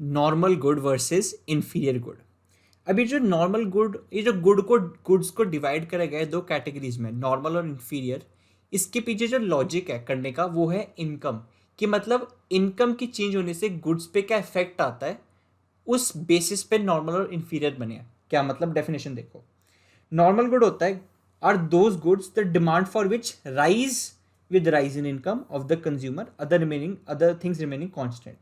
Normal good versus inferior good. अभी जो normal good, ये जो गुड्स को डिवाइड करा गया है दो कैटेगरीज में, नॉर्मल और इन्फीरियर, इसके पीछे जो लॉजिक है करने का वो है इनकम। कि मतलब इनकम की चेंज होने से गुड्स पे क्या इफेक्ट आता है, उस बेसिस पे नॉर्मल और इन्फीरियर बने हैं। क्या मतलब, डेफिनेशन देखो। नॉर्मल गुड होता है are those goods the demand for which rise with rise in income of the consumer, other things remaining constant.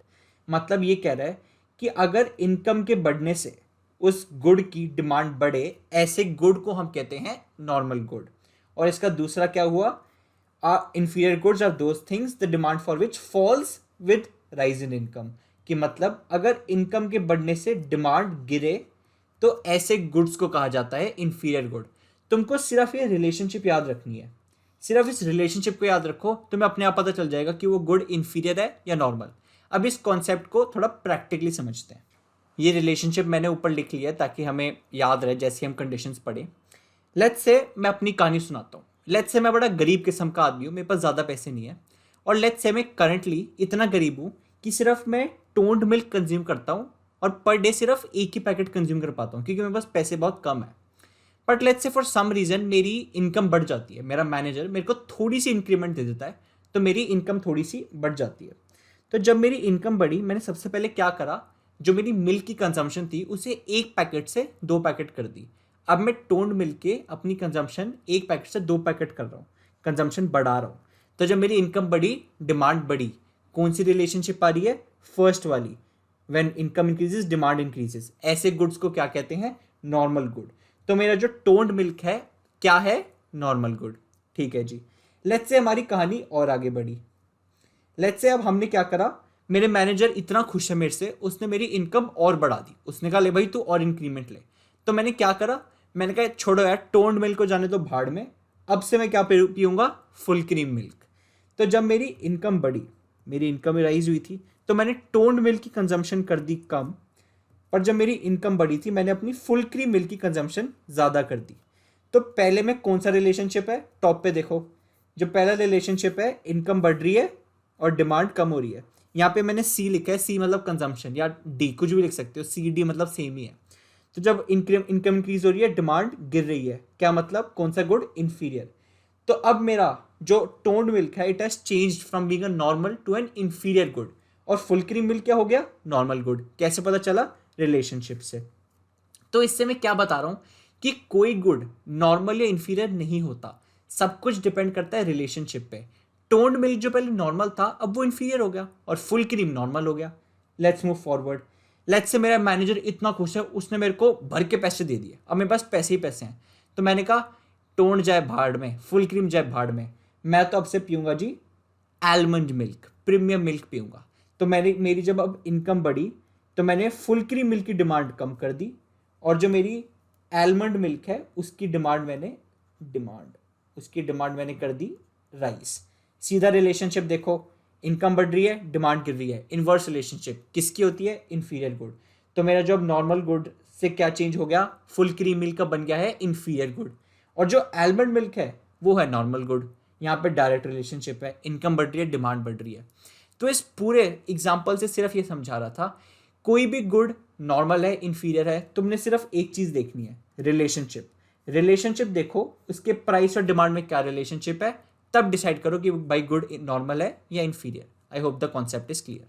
मतलब ये कह रहा है कि अगर इनकम के बढ़ने से उस गुड की डिमांड बढ़े, ऐसे गुड को हम कहते हैं नॉर्मल गुड। और इसका दूसरा क्या हुआ, inferior goods are those things the demand for which falls with rise in income। कि मतलब अगर इनकम के बढ़ने से डिमांड गिरे तो ऐसे गुड्स को कहा जाता है इंफीरियर गुड। तुमको सिर्फ ये रिलेशनशिप याद रखनी है, सिर्फ इस रिलेशनशिप को याद रखो, तुम्हें अपने आप पता चल जाएगा कि वो गुड इंफीरियर है या नॉर्मल। अब इस कॉन्सेप्ट को थोड़ा प्रैक्टिकली समझते हैं। ये रिलेशनशिप मैंने ऊपर लिख लिया है ताकि हमें याद रहे जैसे हम कंडीशंस पढ़े। लेट्स से मैं अपनी कहानी सुनाता हूँ। लेट्स से मैं बड़ा गरीब किस्म का आदमी हूँ, मेरे पास ज़्यादा पैसे नहीं है। और लेट्स से मैं करंटली इतना गरीब हूँ कि सिर्फ मैं टोन्ड मिल्क कंज्यूम करता हूँ और पर डे सिर्फ एक ही पैकेट कंज्यूम कर पाता हूँ क्योंकि मेरे पास पैसे बहुत कम है। But let's say for some reason मेरी इनकम बढ़ जाती है, मेरा मैनेजर मेरे को थोड़ी सी इंक्रीमेंट दे देता है, तो मेरी इनकम थोड़ी सी बढ़ जाती है। तो जब मेरी इनकम बढ़ी, मैंने सबसे पहले क्या करा, जो मेरी मिल्क की कंजम्पशन थी उसे एक पैकेट से दो पैकेट कर दी। अब मैं टोन्ड मिल्क के अपनी कंजम्पशन एक पैकेट से दो पैकेट कर रहा हूँ, कंजम्पशन बढ़ा रहा हूँ। तो जब मेरी इनकम बढ़ी, डिमांड बढ़ी। कौन सी रिलेशनशिप आ रही है, फर्स्ट वाली, when income increases demand increases. ऐसे गुड्स को क्या कहते हैं, नॉर्मल गुड। तो मेरा जो टोन्ड मिल्क है क्या है, नॉर्मल गुड। ठीक है जी। लेट्स से हमारी कहानी और आगे बढ़ी। लेट्स से अब हमने क्या करा, मेरे मैनेजर इतना खुश है मेरे से, उसने मेरी इनकम और बढ़ा दी। उसने कहा ले भाई तू और इंक्रीमेंट ले। तो मैंने क्या करा, मैंने कहा छोड़ो यार, टोन्ड मिल्क को जाने तो भाड़ में, अब से मैं क्या पीऊँगा, फुल क्रीम मिल्क। तो जब मेरी इनकम बढ़ी, मेरी इनकम राइज हुई थी, तो मैंने टोन्ड मिल्क की कंजम्पशन कर दी कम। पर जब मेरी इनकम बढ़ी थी, मैंने अपनी फुल क्रीम मिल्क की कंजम्पशन ज़्यादा कर दी। तो पहले में कौन सा रिलेशनशिप है, टॉप पे देखो। जो पहला रिलेशनशिप है, इनकम बढ़ रही है और डिमांड कम हो रही है। यहाँ पे मैंने सी लिखा है, सी मतलब कंजम्पशन, या डी कुछ भी लिख सकते हो, सी डी मतलब सेम ही है। तो जब इनकम इंक्रीज हो रही है, डिमांड गिर रही है, क्या मतलब, कौन सा गुड, इंफीरियर। तो अब मेरा जो टोन्ड मिल्क है, it has changed from being a normal to an inferior good. और फुल क्रीम मिल्क क्या हो गया, नॉर्मल गुड। कैसे पता चला, रिलेशनशिप से। तो इससे मैं क्या बता रहा हूं कि कोई गुड नॉर्मल या इंफीरियर नहीं होता, सब कुछ डिपेंड करता है रिलेशनशिप पे। टोन्ड मिल्क जो पहले नॉर्मल था, अब वो इंफीरियर हो गया, और फुल क्रीम नॉर्मल हो गया। Let's move forward. Let's say मेरा मैनेजर इतना खुश है, उसने मेरे को भर के पैसे दे दिए, अब मेरे पास पैसे ही पैसे हैं। तो मैंने कहा टोन्ड जाए भाड़ में, फुल क्रीम जाए भाड़ में, मैं तो अब से पीऊंगा जी आलमंड मिल्क, प्रीमियम मिल्क पीऊंगा। तो मेरी जब अब इनकम बढ़ी, तो मैंने फुल क्रीम मिल्क की डिमांड कम कर दी, और जो मेरी आलमंड मिल्क है उसकी डिमांड मैंने कर दी राइस। सीधा रिलेशनशिप देखो, इनकम बढ़ रही है, डिमांड गिर रही है। इनवर्स रिलेशनशिप किसकी होती है, इंफीरियर गुड। तो मेरा जो अब नॉर्मल गुड से क्या चेंज हो गया, फुल क्रीम मिल्क का बन गया है इंफीरियर गुड, और जो आलमंड मिल्क है वो है नॉर्मल गुड। यहाँ पे डायरेक्ट रिलेशनशिप है, इनकम बढ़ रही है, डिमांड बढ़ रही है। तो इस पूरे एग्जाम्पल से सिर्फ ये समझा रहा था, कोई भी गुड नॉर्मल है, इंफीरियर है, तुमने सिर्फ एक चीज़ देखनी है, रिलेशनशिप। रिलेशनशिप देखो, उसके प्राइस और डिमांड में क्या रिलेशनशिप है, तब डिसाइड करो कि भाई गुड नॉर्मल है या inferior. I hope the concept is clear.